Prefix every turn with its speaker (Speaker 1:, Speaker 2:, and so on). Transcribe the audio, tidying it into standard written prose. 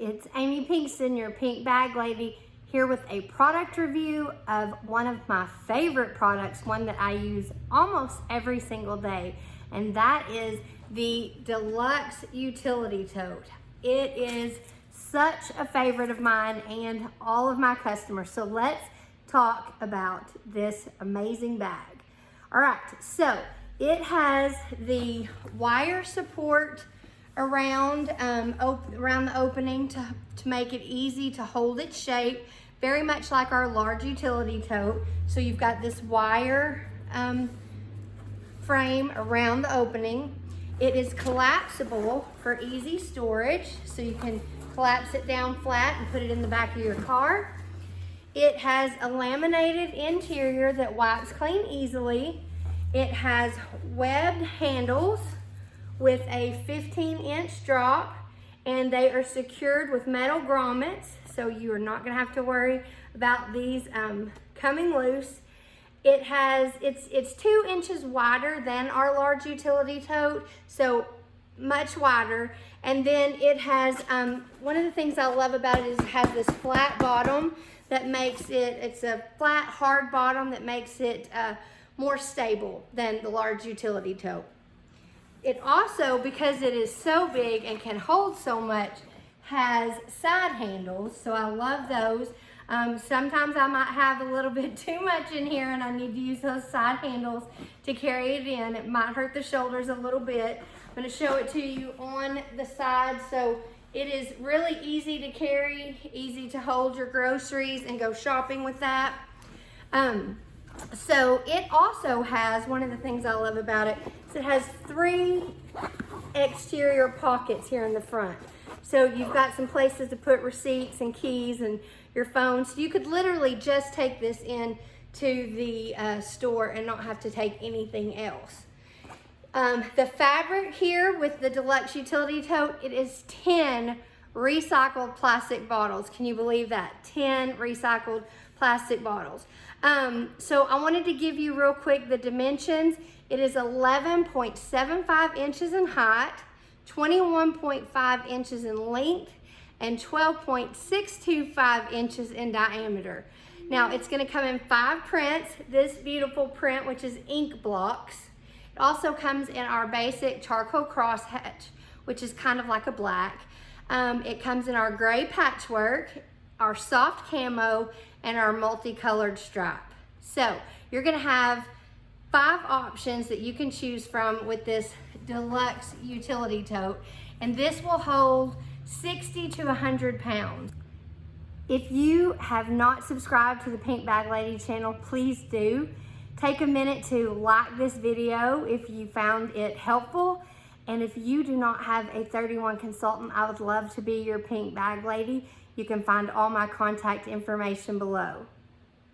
Speaker 1: It's Amy Pinkston, your pink bag lady, here with a product review of one of my favorite products, one that I use almost every single day, and that is the Deluxe Utility Tote. It is such a favorite of mine and all of my customers. So let's talk about this amazing bag. All right, so it has the wire support around the opening to make it easy to hold its shape, very much like our large utility tote. So you've got this wire frame around the opening. It is collapsible for easy storage, so you can collapse it down flat and put it in the back of your car. It has a laminated interior that wipes clean easily. It has webbed handles with a 15-inch drop, and they are secured with metal grommets, so you are not going to have to worry about these coming loose. It's 2 inches wider than our large utility tote, so much wider. And then it has one of the things I love about it is it has this flat bottom that makes it's a flat hard bottom that makes it more stable than the large utility tote. It also, because it is so big and can hold so much, has side handles, so I love those. Sometimes I might have a little bit too much in here and I need to use those side handles to carry it in. It might hurt the shoulders a little bit. I'm going to show it to you on the side. So it is really easy to carry, easy to hold your groceries and go shopping with that. So it also has, one of the things I love about it is it has 3 exterior pockets here in the front. So you've got some places to put receipts and keys and your phone. So you could literally just take this in to the store and not have to take anything else. The fabric here with the Deluxe Utility Tote, it is 10 recycled plastic bottles. Can you believe that? 10 recycled plastic bottles. So I wanted to give you real quick the dimensions. It is 11.75 inches in height, 21.5 inches in length, and 12.625 inches in diameter. Now it's going to come in 5 prints. This beautiful print, which is ink blocks. It also comes in our basic charcoal crosshatch, which is kind of like a black. It comes in our gray patchwork, our soft camo, and our multicolored stripe. So you're going to have 5 options that you can choose from with this Deluxe Utility Tote, and this will hold 60 to 100 pounds. If you have not subscribed to the Pink Bag Lady channel, please do. Take a minute to like this video if you found it helpful. And if you do not have a 31 consultant, I would love to be your Pink Bag Lady. You can find all my contact information below.